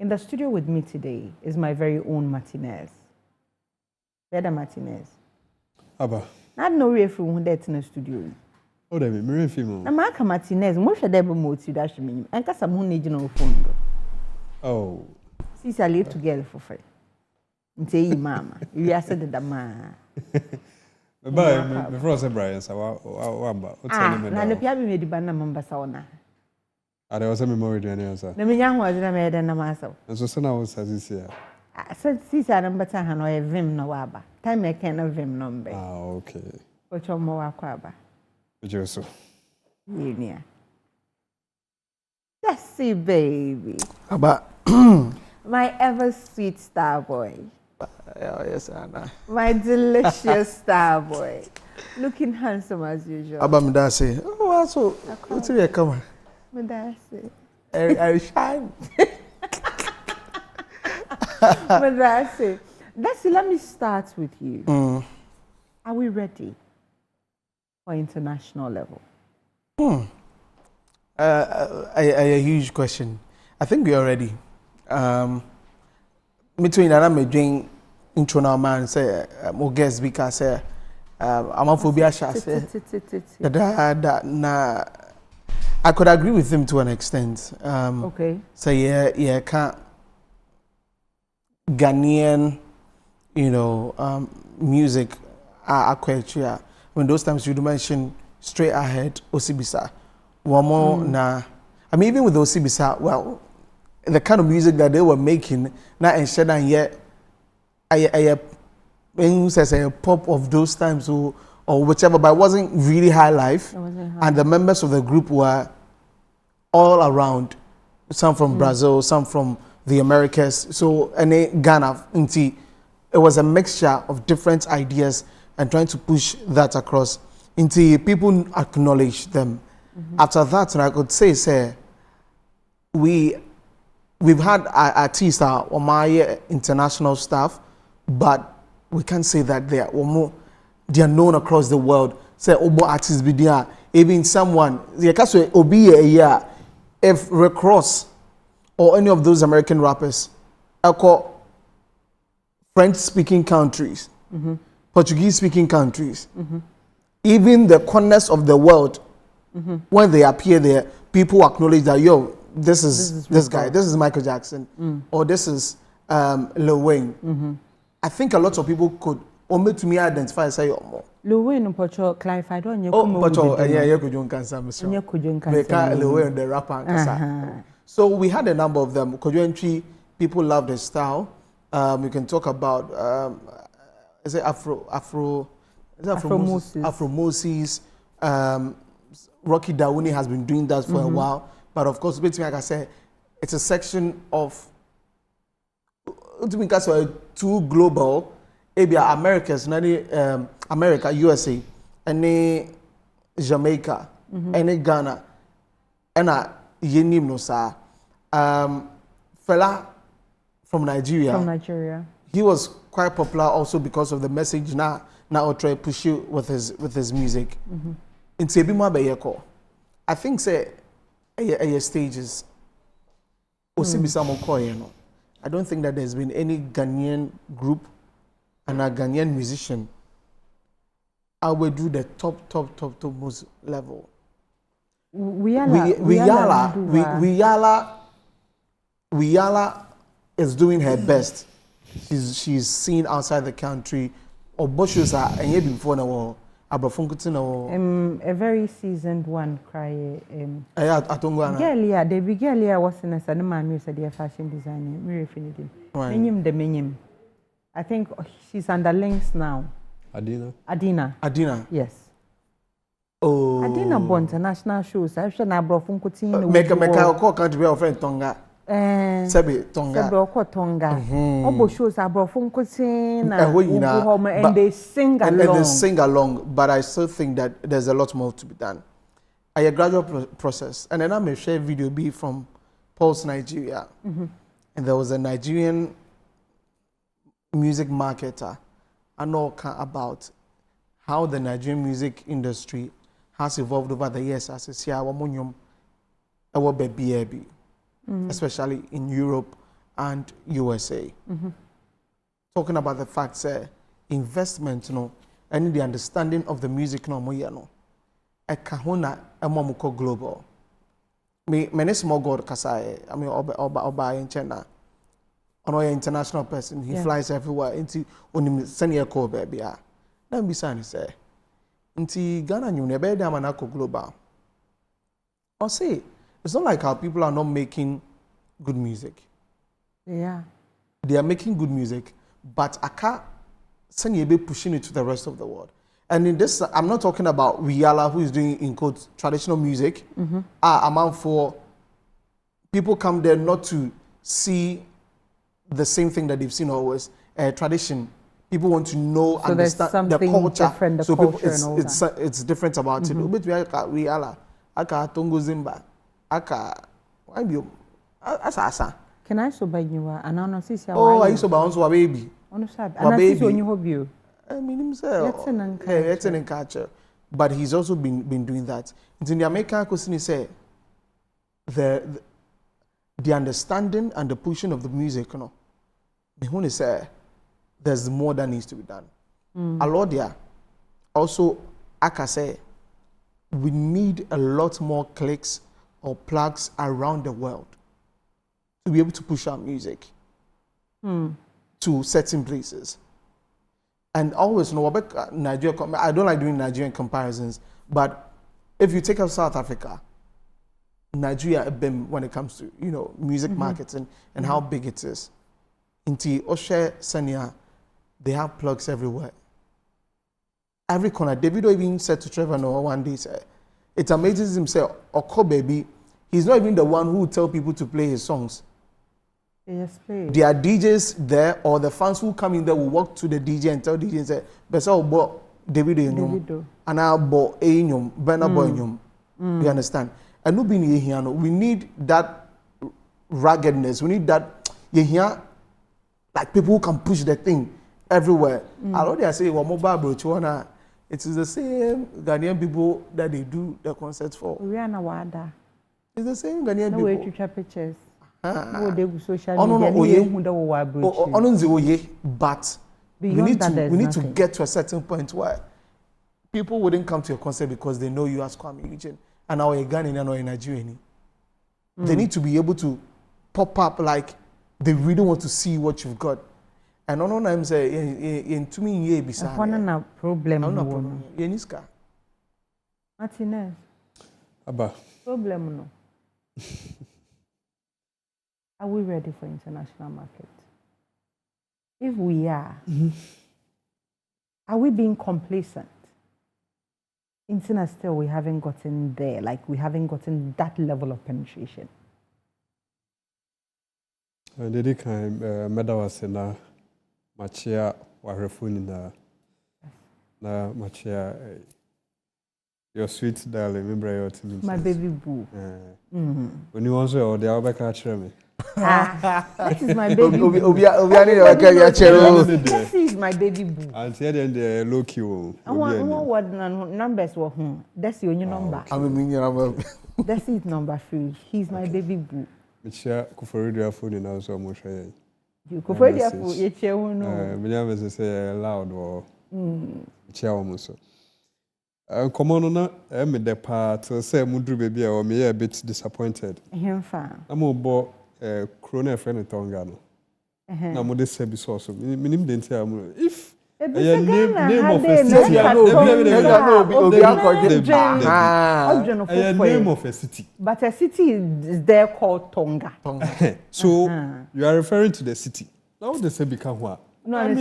In the studio with me today is my very own Martinez. Better Martinez. Aba. I don't know if we in the studio. Oh, there me film. Na Marca Martinez, most of them mo to dash me. And cause I'm on no phone. Oh. Since I live together for free. Say mama, you are said the man. Bye, me froze Brian, so what Ah, na no pia me di bana mamba sauna. Ah, there was a memory to any answer. Na me nyan was na me na maso. And so sana was this year. Ah, so since I number ta han o vim no waba. Time I can no vim number. Ah, okay. Ocho mo wa kwa ba. Ojo so. Yeah. Sassy baby. Aba. My ever sweet star boy. Yes, Anna. My delicious star boy. Looking handsome as usual. Aba Midase. Oh, so what's your camera? Midase. I shine. Midase. Let me start with you. Are we ready for international level? A huge question. I think we are ready. Between that, I'm doing intro now, man. Say, more guest speaker say, I'm a phobia. Say, that na. I could agree with him to an extent. Okay. So yeah, can't Ghanaian, music. When those times you mention straight ahead, Osibisa, one more na. I mean, even with Osibisa, well. The kind of music that they were making, not in Shedden yet, I says a pop of those times or whichever, but it wasn't really high life. And the members of the group were all around, some from Brazil, some from the Americas. So, and Ghana, it was a mixture of different ideas and trying to push that across until people acknowledge them. After that, and I could say, we've had artists or my international staff, but we can't say that they are known across the world. Say obo artists be there, even someone if Rick Ross or any of those American rappers, French-speaking countries, Portuguese-speaking countries, even the corners of the world, when they appear there, people acknowledge that this is this guy, this is Michael Jackson, or this is Lil Wayne. I think a lot of people could only to me identify and say, Lil Wayne, Pocho, clarified on your you could join cancer, Lil Wayne, the rapper. So we had a number of them. People love the style. We can talk about is it Afro Moses. Rocky Dauni has been doing that for a while. But of course, like I said, it's a section of too global. Americas, America, USA, and Jamaica, and Ghana, and Yenim no sa. Fela from Nigeria. He was quite popular also because of the message now try push you with his music. In Sebima Bayeko, I think say. Stages. I don't think that there's been any Ghanaian group and a Ghanaian musician. I will do the top most level. Wiyala is doing her best. She's seen outside the country. Or Boshus are and before now. A very seasoned one cry. Girlia, the big girlia was in a cinema music, a fashion designer. Very finity. I think she's under links now. Adina. Yes. Oh. Adina born international shows. I've shown a bro from Coutinho. Make a call country of friend Tonga. Sebi Tonga. Obo shows are brought from Coutinho and they sing along. And they sing along, but I still think that there's a lot more to be done. A gradual process. And then I may share video be from Pulse Nigeria. And there was a Nigerian music marketer I know about how the Nigerian music industry has evolved over the years as a especially in Europe and USA. Talking about the fact that investment, and the understanding of the music, a kahuna a global. Many small god kasai. I mean, Oba in China. Another international person. He flies everywhere. Into only senior call baby. Then be say. Into Ghana, you never damanako global. Or say it's not like how people are not making good music. Yeah. They are making good music, but I can't send you pushing it to the rest of the world. And in this, I'm not talking about Riala, who is doing, in quotes, traditional music. Amount for people come there not to see the same thing that they've seen always, tradition. People want to know, so understand the culture. The so culture people, it's different about it. But we Riala, aka Tongo Zimba, aka asa. Can I so buy you? And I see. Oh, I used to bounce a baby. And I see when you hope you. I mean himself. That's an culture. But he's also been doing that. In the American question, say the understanding and the pushing of the music, the one is there's more that needs to be done. Alodia, also, I can say we need a lot more clicks or plugs around the world to be able to push our music to certain places. And always, Nigeria, I don't like doing Nigerian comparisons, but if you take out South Africa, Nigeria, when it comes to, music marketing and how big it is. Inti Oshe Sanya, they have plugs everywhere. Every corner. Davido even said to Trevor Noah one day, it amazes himself, Oko baby, he's not even the one who will tell people to play his songs. Yes, please. There are DJs there, or the fans who come in there will walk to the DJ and tell DJ and say, "Besa obo Davido, and I bo enyum, Bena bo enyum." You understand? And no being here, we need that ruggedness. We need that like people who can push the thing everywhere. I already say, "Well, mobile bro, it is the same Ghanaian people that they do the concerts for." Rihanna Wada. It's the same Ghanaian people. No way to try pictures. No, they go social media. But we need to get to a certain point where people wouldn't come to your concert because they know you as Kwame Eugene and now you're Ghanaian or a Nigerian. They need to be able to pop up like they really want to see what you've got. And on I'm saying, in to me, yeah, beside. No problem. No problem. Yeniska. Martinez. Abba. Problem no. Are we ready for international market? If we are we being complacent? Internet still, we haven't gotten there. Like, we haven't gotten that level of penetration. Did kind medal was in a machia warefuni na machia your sweet darling, remember your team. My baby boo. When you also or the Albert me. That is my baby boo. This is my baby boo. And here then the low key. What numbers were that's your new number. That's his number 3. He's my baby boo. Michia Kuforia phone in also Moshe. You Kuforia phone, you share one. William say loud or Chia almost. Come on, I'm the part say Mudru baby or me a bit disappointed. Him fan. I'm about Crone friend Tongano. Now, modest service also. Minimum didn't if name of a city. Name of a city. But a city is there called Tonga. So you are referring to the city. Now the say become what? No, Obi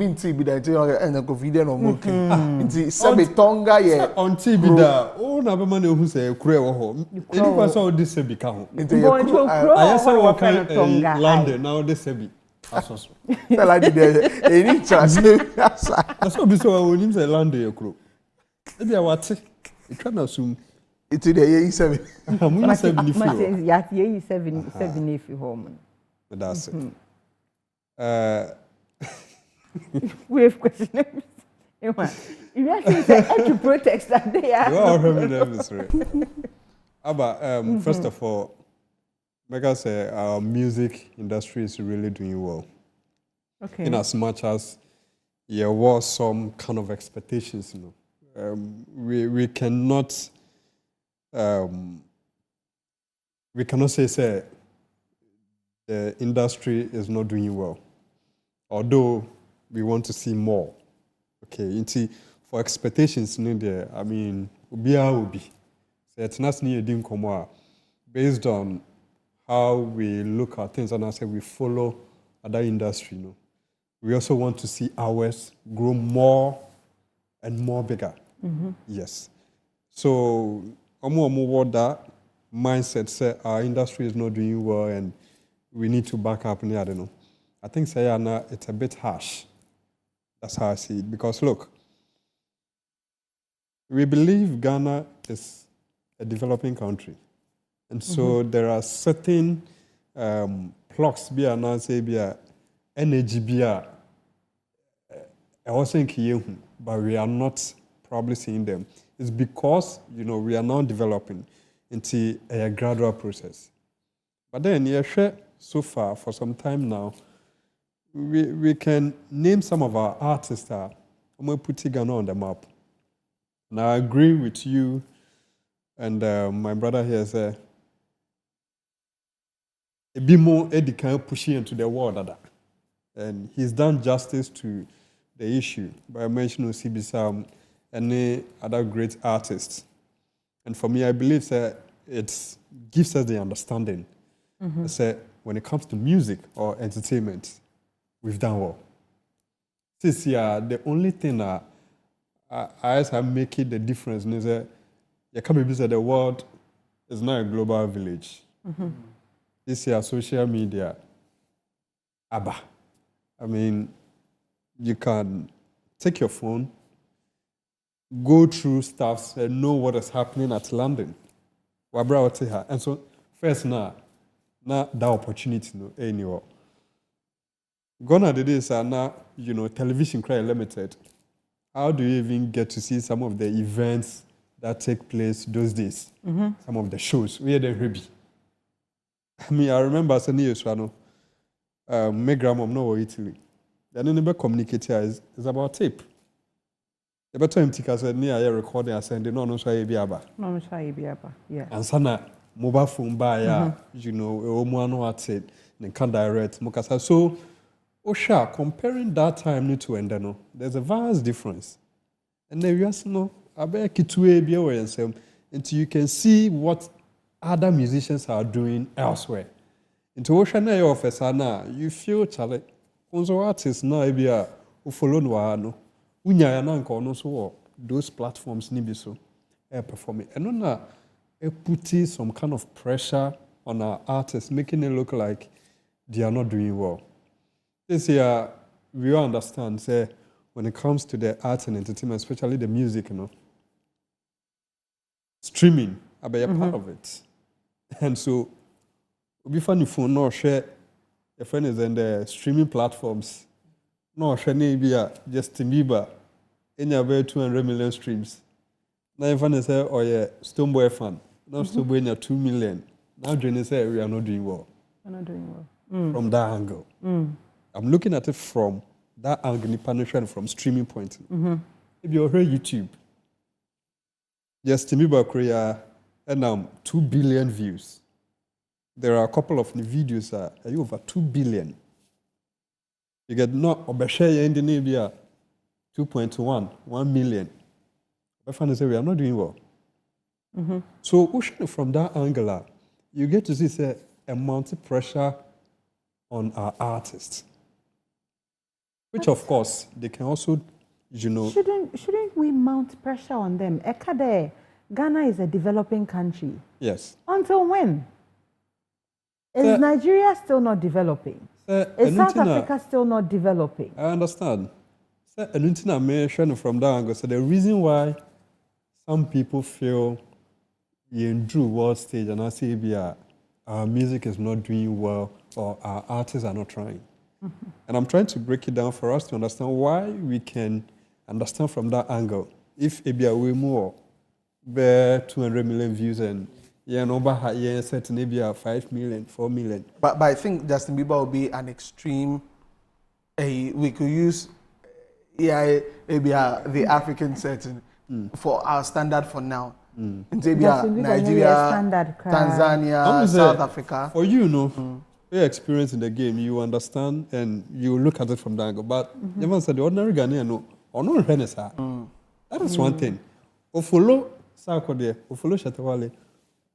nti bi da nti na confident no mo kin nti sabe Tonga ye on TV da o na be man ehu say kure wo ho eni kwa so this say bika ho I say what kind Tonga London now this say bi asoso tell me there eni chance aso bi so we nim say London ye kuro e bia wate e twa na sum itu de ye 7 amu 7 ni fi ya ye 7 if home that's it. We have questions. You actually say to protest that they are. You are very nervous, right? But first of all, Like I say, our music industry is really doing well. Okay. In as much as there was some kind of expectations, we cannot say the industry is not doing well, although we want to see more. Okay, for expectations in there, I mean, will be. So it's not based on how we look at things, and I say we follow other industry. We also want to see ours grow more and more bigger. Mm-hmm. Yes. So, what that mindset say our industry is not doing well and we need to back up. I don't know. I think it's a bit harsh. That's how I see it. Because look, we believe Ghana is a developing country. And so there are certain plugs, energy, but we are not probably seeing them. It's because, we are now developing into a gradual process. But then, so far, for some time now, we can name some of our artists that are putting Ghana on the map. And I agree with you and my brother here said, a bit more Eddie can push into the world. And he's done justice to the issue by mentioning CBSAM and any other great artists. And for me, I believe that it gives us the understanding. That when it comes to music or entertainment, we've done well. This year, the only thing that I have making the difference is that you can't be the world is not a global village. This year, social media, ABBA. I mean, you can take your phone, go through stuff and know what is happening at London. And so, first now that opportunity anywhere. Gone are the days are now, television cry limited. How do you even get to see some of the events that take place those days? Some of the shows. Where they ready? I mean, I remember as a news my grandma no Italy. The never communicate here is about tape. The better MTK said near a recording and sending no shy biaba. No shy biaba. Yeah. And sana mobile phone buy one at it and can direct Mokasa. So Osha, comparing that time to Endano, there's a vast difference. And then you ask I bet Kitue be away and until you can see what other musicians are doing elsewhere. Into Osha na office you feel challenge. Also artists now be who follow no unya na nko no so those platforms ni bi so performing. And no putting some kind of pressure on our artists, making it look like they are not doing well. This year, we all understand, say, when it comes to the arts and entertainment, especially the music, streaming, I be a part of it. And so, we find if no share, your friend is in the streaming platforms, no share maybe Justin Bieber, in your 200 million streams. Now, your friend say, oh yeah, Stoneboy fan, now Stoneboy in 2 million. Now, Jenny say, we are not doing well. We're not doing well. From that angle. I'm looking at it from that angle, penetration from streaming point. If you're here YouTube, Justin Bieber Korea and 2 billion views. There are a couple of videos are over 2 billion. You get not Obeshaya in the Navia 2.1, 1 million. I find say we are not doing well. So from that angle, you get to see a mounting pressure on our artists. Which, of course, they can also, Shouldn't we mount pressure on them? Ekade, Ghana is a developing country. Yes. Until when? Is Nigeria still not developing? Is South Africa still not developing? I understand. From that angle, so the reason why some people feel in Drew world stage and I say our music is not doing well or our artists are not trying. And I'm trying to break it down for us to understand why we can understand from that angle. If Ebia we more bear 200 million views and Yeah, no, but yeah, set maybe 5 million, 4 million. But I think Justin Bieber will be an extreme. We could use maybe the African setting for our standard for now. Nigeria, Tanzania, South Africa. For you know, your experience in the game, you understand and you look at it from that angle. But even said the ordinary Ghanaian no, or no Renaissance. That is one thing. Or follow Sarkodie, or follow Shatawale,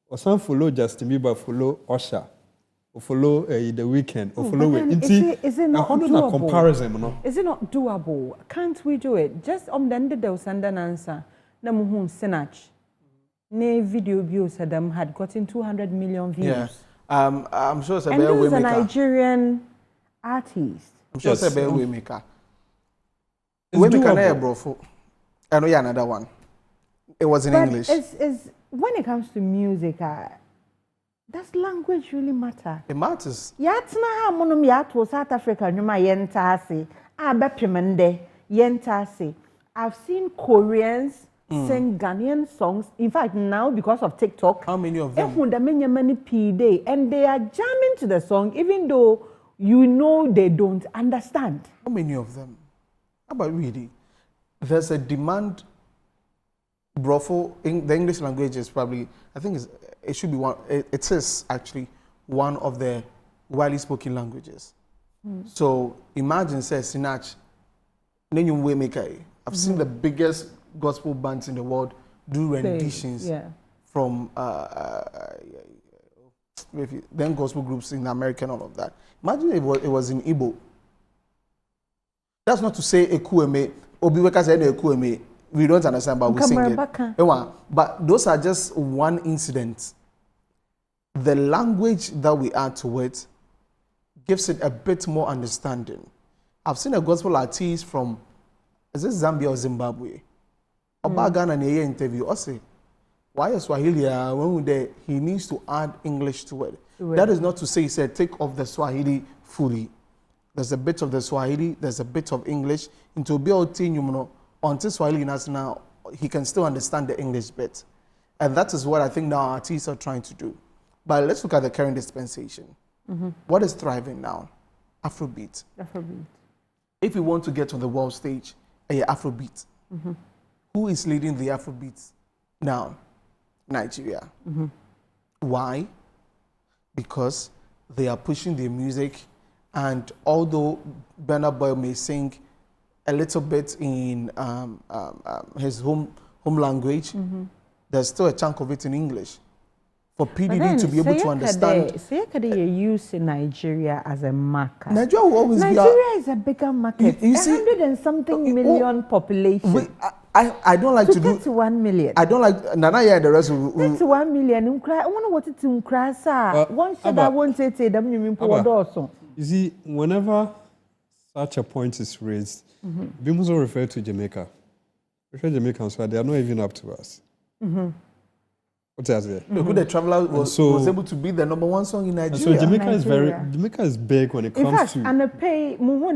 or some follow Justin Bieber, follow Usher, or follow The Weeknd, or follow is it not doable? Comparison, no? Is it not doable? Can't we do it? Just the end of the send an answer. Namuhun Senach. Ne video views had gotten 200 million views. Yeah. I'm sure it's a and this is a Nigerian artist. I'm sure it's a better Waymaker. Waymaker bro. I know another one. It was in English. It's when it comes to music, does language really matter? It matters. Yatna monum yatwo South Africa nyuma yentase. Bepimende yentase. I've seen Koreans sing Ghanaian songs. In fact, now because of TikTok, how many of them? And they are jamming to the song, even though you know they don't understand. How many of them? How about really? There's a demand. Brofo, the English language is probably, I think it should be one. It is actually one of the widely spoken languages. So imagine, say, Sinach, Nenyum Waymaker. I've seen the biggest gospel bands in the world do renditions from then gospel groups in America and all of that. Imagine it was in Igbo. That's not to say Ekueme, Obiweka said Ekueme, we don't understand, but we sing it. But those are just one incident. The language that we add to it gives it a bit more understanding. I've seen a gospel artist from, is it Zambia or Zimbabwe? About Ghana in a interview, I say, why is Swahili? When he needs to add English to it. That is not to say he said take off the Swahili fully. There's a bit of the Swahili, there's a bit of English. Into be until Swahili now, he can still understand the English bit. And that is what I think now artists are trying to do. But let's look at the current dispensation. What is thriving now? Afrobeat. If we want to get on the world stage, Afrobeat. Who is leading the Afrobeat now? Nigeria. Why? Because they are pushing their music, and although Burna Boy may sing a little bit in his home language, there's still a chunk of it in English. For PDD to be able to understand. Say you use Nigeria as a marker. Nigeria will always Nigeria is a bigger market. You see, 100 and something million population. I don't like to do 31 million. I don't like Nana and the rest of 31 million. I want to what it to crasa. One said I won't say them. You see, whenever such a point is raised, we must refer to Jamaica. Refer Jamaicans, so they are not even up to us. What's that? The Traveler was able to be the #1 song in Nigeria. So Jamaica is big when it comes to. And the Pae Mu Ka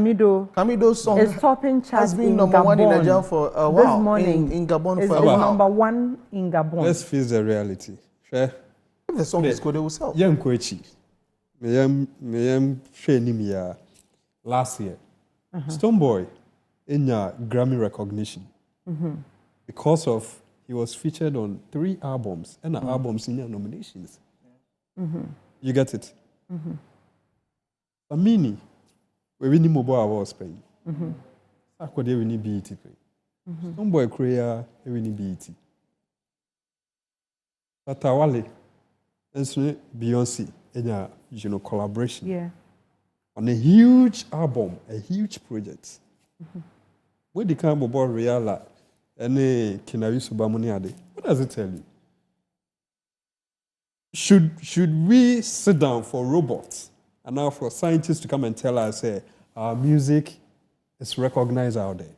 Camido song is topping charts has been #1 in Nigeria for a while. This morning in Gabon for a while. #1 in Gabon. Let's face the reality. If the song is good, they will sell. Yam Kwechi, Sheni last year, Stonebwoy in Grammy recognition because of. He was featured on 3 albums and albums in nominations. You get it? Amini, we need mobile awards pay. Akode we need BET pay. Stonebwoy Korea we need BET. Atawale and Beyonce in a collaboration. On a huge album, a huge project. Where the kind of real any Kinawisu Bamuniade. What does it tell you? Should we sit down for robots and now for scientists to come and tell us our music is recognized out there?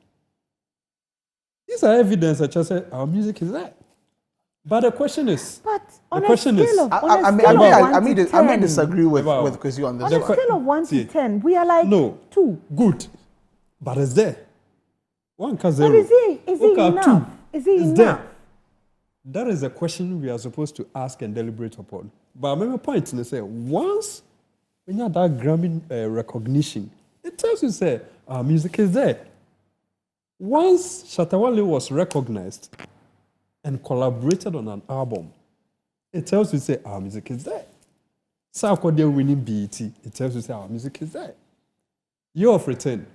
These are evidence that just say our music is there. But the question is, I may disagree with Kwesi on this. On a scale of 1 to 10, we are like 2. Good, but it's there. 1 0. But is it enough? 2. Is it enough? That is a question we are supposed to ask and deliberate upon. But my point is, say, once when you have that Grammy recognition, it tells you, say, our music is there. Once Shatta Wale was recognized and collaborated on an album, it tells you, say, our music is there. South Korea winning BET, it tells you, say, our music is there. Year of Return,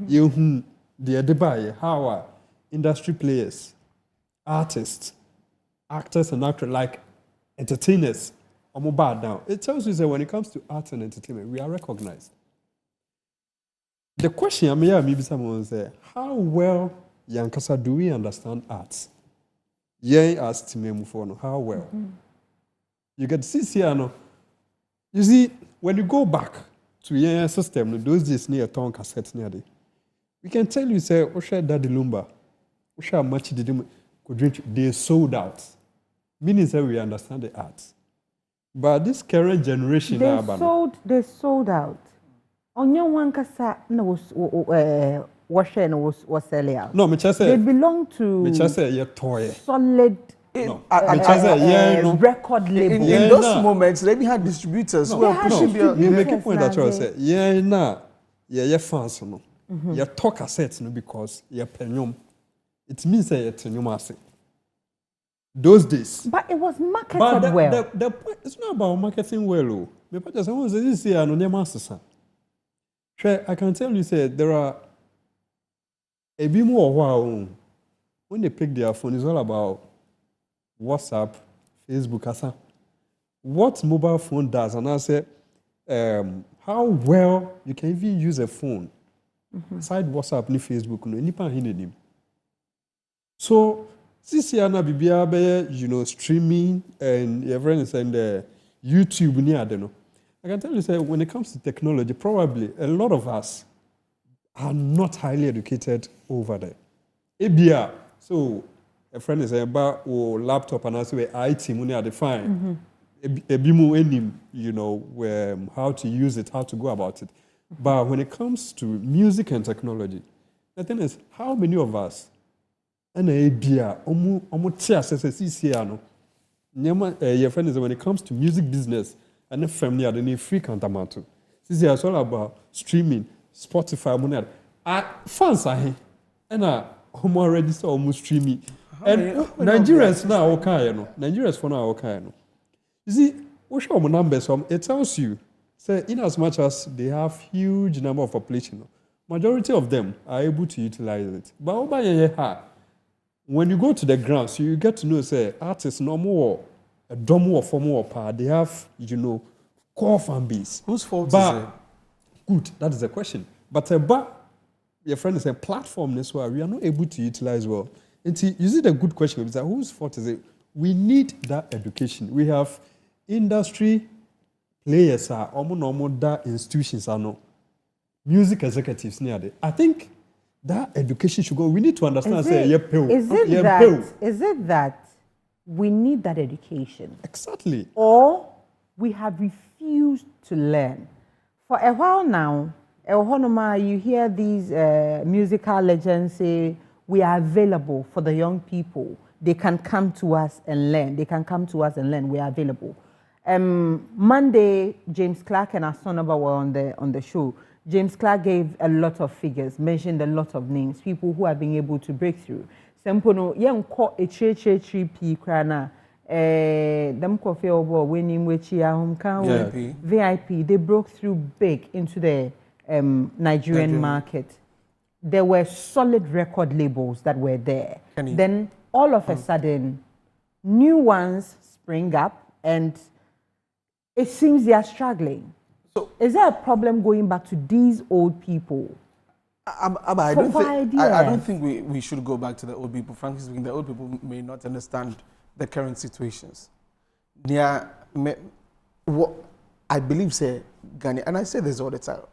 you the Dubai, how are industry players, artists, actors and actors, like entertainers, are more bad now. It tells you that when it comes to art and entertainment, we are recognized. The question I mean, maybe someone say, how well, Yankasa, do we understand arts? Yeah, asked me, how well? You get to see, you see, when you go back to your system, those days near town cassettes near there, we can tell you, say, Osha Daddy Lumba, Osha much did could drink, they sold out. Meaning that we understand the arts. But this current generation, they sold out. On your one kasa was selling out. No, me just say they belong to. Me just say your toy. Solid. Record label. In those moments, they even had distributors who were pushing their. You make a point that you say, yeah, fans, no. You talk assets, no, because you're penyum. It means that you're penyum. Those days. But it was marketed well. The point, it's not about marketing well. I can tell you, say, there are a bit more wow. When they pick their phone, it's all about WhatsApp, Facebook, what mobile phone does. And I say, how well you can even use a phone. Aside WhatsApp and Facebook, no, anyone. So, this year, streaming and everything and YouTube near them. I can tell you, say, when it comes to technology, probably a lot of us are not highly educated over there. ABR, so a friend is about laptop and I say IT money are defined. How to use it, how to go about it. But when it comes to music and technology, the thing is, how many of us and ABR your friend is when it comes to music business and the family are the free countermount. This is all about streaming, Spotify, money. Fans are here and I'm register almost streaming. And Nigerians now okay, Nigerians for now okay. You see, what show numbers? It tells you, say, in as much as they have huge number of population, majority of them are able to utilize it. But when you go to the ground, so you get to know, say, artists no more, a domo or former part, they have, core fan base. Whose fault is it? Good, that is the question. But your friend is a platform this way we are not able to utilize well. And see, you see the good question is that whose fault is it? We need that education. We have industry players that institutions are no music executives near there. I think that education should go. We need to understand. Is it that we need that education? Exactly. Or we have refused to learn? For a while now, you hear these musical legends say, we are available for the young people. They can come to us and learn. We are available. Monday, James Clark and Asonaba were on the show. James Clark gave a lot of figures, mentioned a lot of names, people who are being able to break through. Sempono, young caught a 3 krana. Them coffee over winning which VIP. They broke through big into the Nigerian market. There were solid record labels that were there. Then all of a sudden, new ones spring up, and it seems they are struggling. So, is there a problem going back to these old people? I don't think we should go back to the old people. Frankly speaking, the old people may not understand the current situations. What I believe, say, Ghana, and I say this all the time,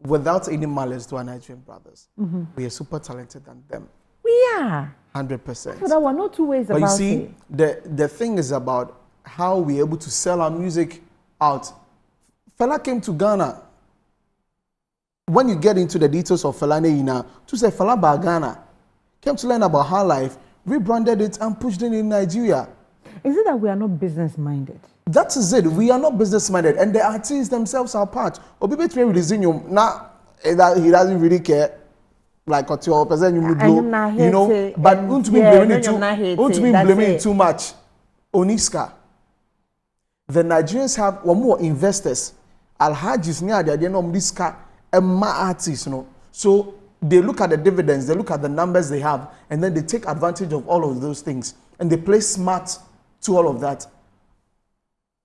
without any malice to our Nigerian brothers, we are super talented than them. We are. 100%. So there were no two ways about it. But you see, the thing is about how we're able to sell our music out. Fela came to Ghana. When you get into the details of Fela Neyina, to say Fela by Ghana, came to learn about her life, rebranded it, and pushed it in Nigeria. Is it that we are not business-minded? That is it. We are not business-minded, and the artists themselves are part. Obibe Twe releasing you now, that he doesn't really care. Like what you present, you know, but won't be blaming too much. Oniska. The Nigerians have one more investors. Alhajis near the idea of Oniska and my artists, you know. So they look at the dividends, they look at the numbers they have, and then they take advantage of all of those things, and they play smart to all of that.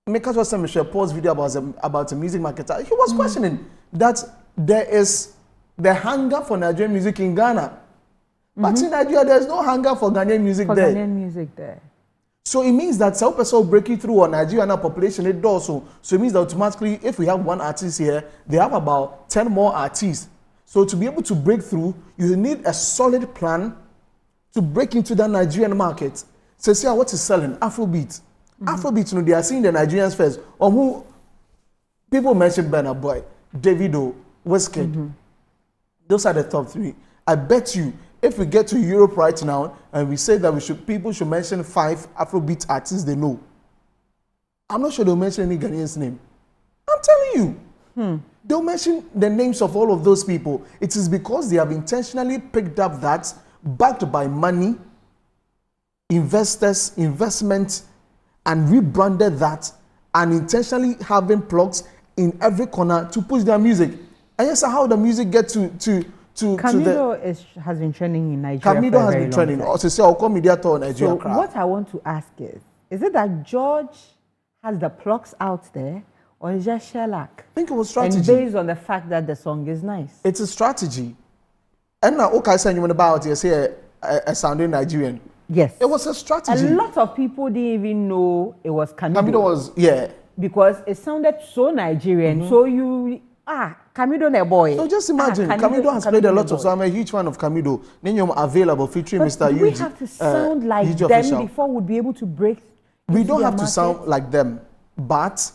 Because was Michelle Paul's video about a music marketer, he was questioning that there is the hunger for Nigerian music in Ghana. But in Nigeria, there's no hunger for Ghanaian music there. Ghanaian music there. So it means that some person breaking through on Nigerian population, it does so. So it means that automatically, if we have one artist here, they have about 10 more artists. So to be able to break through, you need a solid plan to break into the Nigerian market. So see what is selling? Afrobeat. Afrobeat, you know, they are seeing the Nigerians first. Or who people mentioned Burna Boy, Davido, Wizkid. Those are the top 3. I bet you, if we get to Europe right now and we say that people should mention 5 Afrobeat artists they know, I'm not sure they'll mention any Ghanaian's name. I'm telling you. They'll mention the names of all of those people. It is because they have intentionally picked up that, backed by money, investors, investment, and rebranded that, and intentionally having plugs in every corner to push their music. And yes, how the music get to Camido has been trending in Nigeria. Camido has been trending. Also, say, I'll call media tour Nigeria. So what I want to ask is it that George has the plugs out there, or is just shellac? I think it was strategy. And based on the fact that the song is nice. It's a strategy. And now, okay, saying you about you say a sounding Nigerian. Yes. It was a strategy. A lot of people didn't even know it was Camido. Camido was, yeah. Because it sounded so Nigerian. So you, Camido ne boy. So just imagine, Camido has played a lot of, so I'm a huge fan of Camido. Then available featuring Mr. Yuji. We have to sound like them official. Before we'd be able to break. We don't have to sound like them, but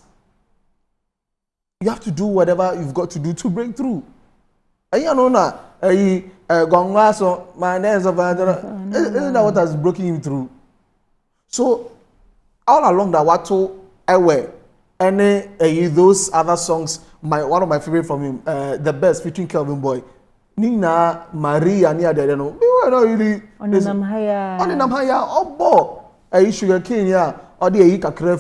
you have to do whatever you've got to do to break through. And you know now, isn't that what has broken you through? So all along that Wato Ewe, any those other songs, one of my favorite from him, the best featuring Kelvin Boy, Nina, Maria, we were not really on the Namhaya, oh boy, sugar cane, yeah, or the Kakre.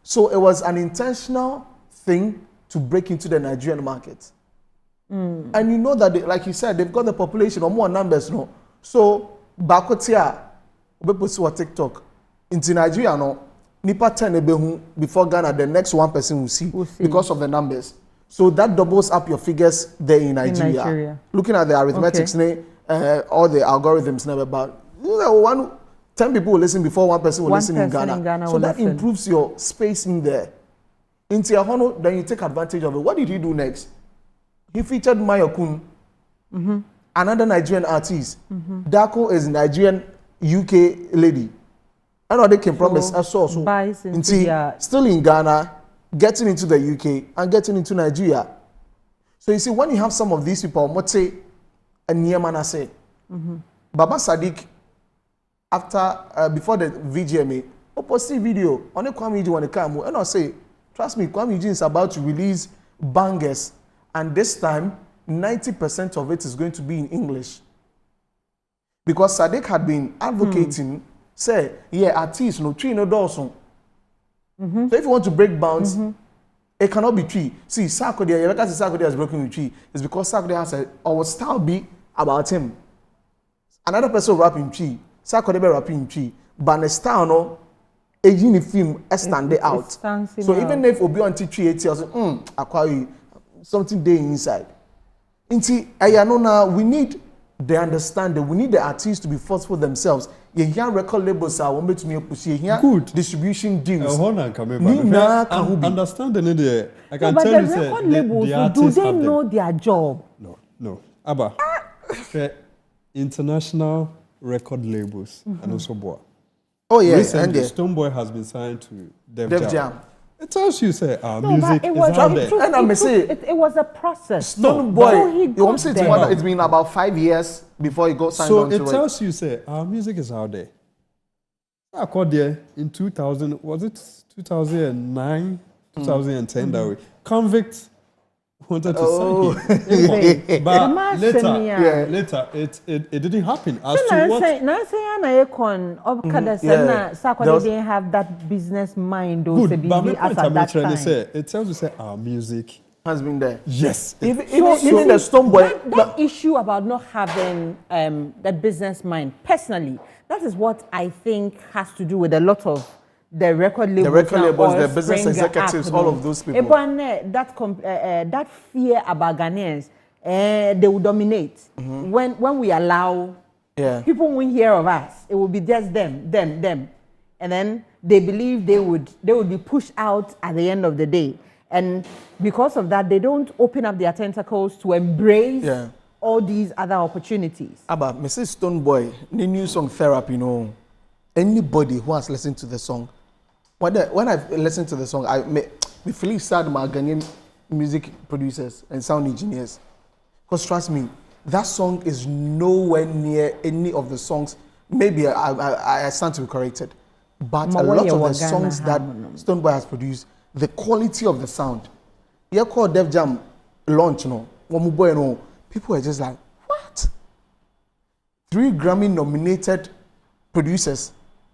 So it was an intentional thing to break into the Nigerian market. And you know that, like you said, they've got the population or more numbers, no. So Bakotia, we TikTok into Nigeria, no. Nipa 10 before Ghana, the next 1 person will see because of the numbers. So that doubles up your figures there in Nigeria. Looking at the arithmetics, all the algorithms, never about 10 people will listen before 1 person will listen in Ghana. So that improves your space in there. Into your honor, then you take advantage of it. What did he do next? He featured Mayokun, another Nigerian artist. Dako is Nigerian UK lady. I know they can promise us also. Still in Ghana, getting into the UK and getting into Nigeria. So you see, when you have some of these people, what say a Niamana say, Baba Sadiq, after before the VGMA, posted video on a Kwame Eugene when they come, and I say, trust me, Kwame Eugene is about to release bangers. And this time, 90% of it is going to be in English. Because Sadiq had been advocating, say, yeah, artists, no tree, no Dawson. So if you want to break bounds, it cannot be tree. See, Sarkodie, because Sarkodie has broken with tree, it's because Sarkodie has our style be about him. Another person rapping tree, Sarkodie be rapping tree, but the style, no, a uniform stand out. So even if Obi on tree 80, I say, acquire something there inside. We need the understanding. We need the artists to be forceful themselves. You hear record labels are want to me push. You hear good distribution deals. Understanding there. I can tell you, the record labels, do they know their job? No. Abba, international record labels and also boy. Oh yeah, recently, Stonebwoy has been signed to Def Jam. It tells you, say, our No, music but it is was, out it there. took- And I'm it took- saying- it was a process. Stone No, so Boy, he you got want to say there. it's been about 5 years before he got signed So on it to tells you, say, our music is out there. I called there in 2000, was it 2009, 2010 that way. Convict wanted to Oh. sign him. The But man later, sent me a- later, it didn't happen. As So to what, now say Anna Ekon of yeah. Kadasana, Sakwa There was- didn't have that business mind or good, but my as point at I'm that trying to time. say, it tells you, say, our music, has been there. yes. Even the Stone Boy. That issue about not having the business mind, personally, that is what I think has to do with a lot of the record labels, the business executives, all of those people. That fear about Ghanaians, they will dominate. When we allow, people won't hear of us. It will be just them, and then they believe they would be pushed out at the end of the day. And because of that, they don't open up their tentacles to embrace all these other opportunities. Abba, Mrs. Stone Boy, the new song Therapy, you know, anybody who has listened to the song, when I've listened to the song, I feel sad about Ghanaian music producers and sound engineers. Because trust me, that song is nowhere near any of the songs. Maybe I stand to be corrected. But a lot of the songs that Stone Boy has produced, the quality of the sound. You call Def Jam launch, no? People are just like, what? 3 Grammy nominated producers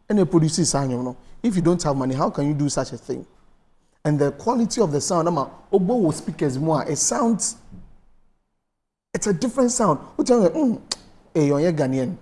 and a producer sound, you know. If you don't have money, how can you do such a thing? And the quality of the sound, Obo speakers more, it sounds, it's a different sound. Which I'm like, hey, you're Ghanaian.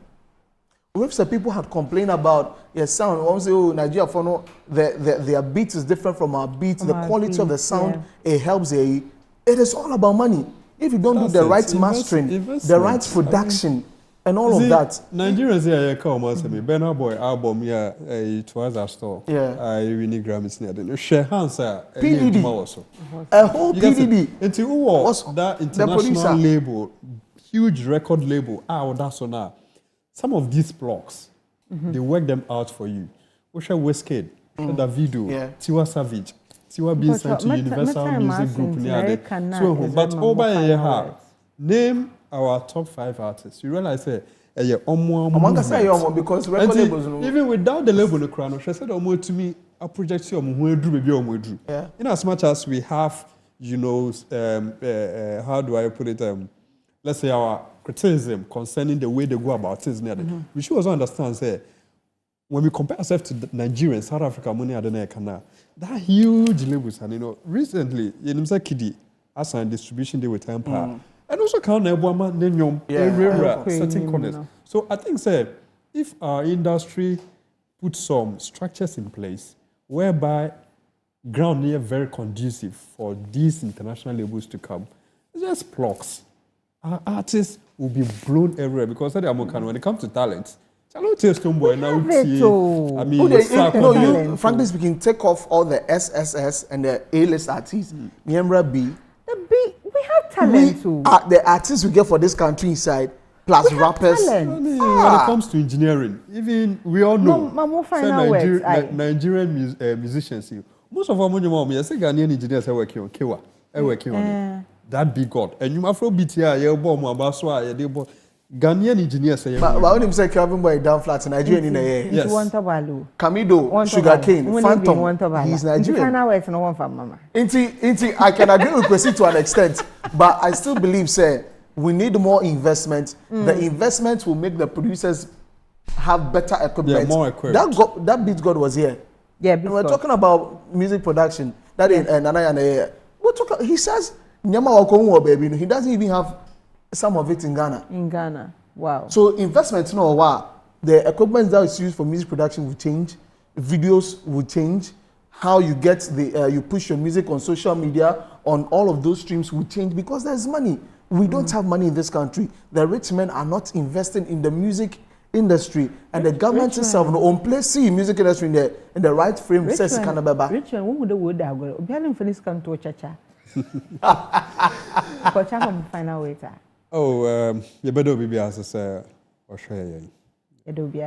If some people had complained about your sound, one say, oh, Nigeria, for no, their beat is different from our beats. The quality of the sound, it helps. It is all about money. If you don't do the right mastering, the right production, and all of that. Nigerians here, come on, say me, Burna Boy album, it was a store. I really Grammys near the share hands, PDD. A whole PDD. Until who was that international label, huge record label, that's on now. Some of these blocks, they work them out for you. Osha Westcade, Davido, Tiwa Savage, Tiwa being signed to Universal Music Group near the. So, but over here, name our top 5 artists. You realize, because record labels, even without the label, the crown, she said, to me, a project you maybe in as much as we have, you know, how do I put it? Let's say our criticism concerning the way they go about things. We should also understand, say, when we compare ourselves to Nigerians, South Africa, money that huge labels, and you know, recently, you know, Kidi, as a distribution day with Empire, and also count certain corners. So I think, say, if our industry puts some structures in place whereby ground near very conducive for these international labels to come, it's just plugs. Our artists will be blown everywhere because when it comes to talent, I don't tell Stone Boy now. I mean, frankly speaking, take off all the SSS and the A-list artists. Remember B. The B, we have talent too. The artists we get for this country inside, plus rappers. I mean, when it comes to engineering, even we all know. Nigerian musicians, most of our money, I say Ghanaian engineers are working on Kewa, working on it. That be God. And you Afro BTI, you bomb about Sway, you Ghanaian engineers. But when you say Calvin Boy down flat, Nigerian in the air. Yes. Kamido, Sugarcane, Phantom. He's Nigerian. I can agree with Kwesi to an extent, but I still believe, say, we need more investment. The investment will make the producers have better equipment. Yeah, more equipment. That Beat God was here. Yeah, and we're talking about music production. That is he says. He doesn't even have some of it in Ghana. In Ghana, wow. So investment, the equipment that is used for music production will change, videos will change, how you get you push your music on social media, on all of those streams will change because there's money. We don't have money in this country. The rich men are not investing in the music industry, and the government itself on place see music industry in the right frame. Says Kanababa. Rich men, who would you better be as I say, or share. You do be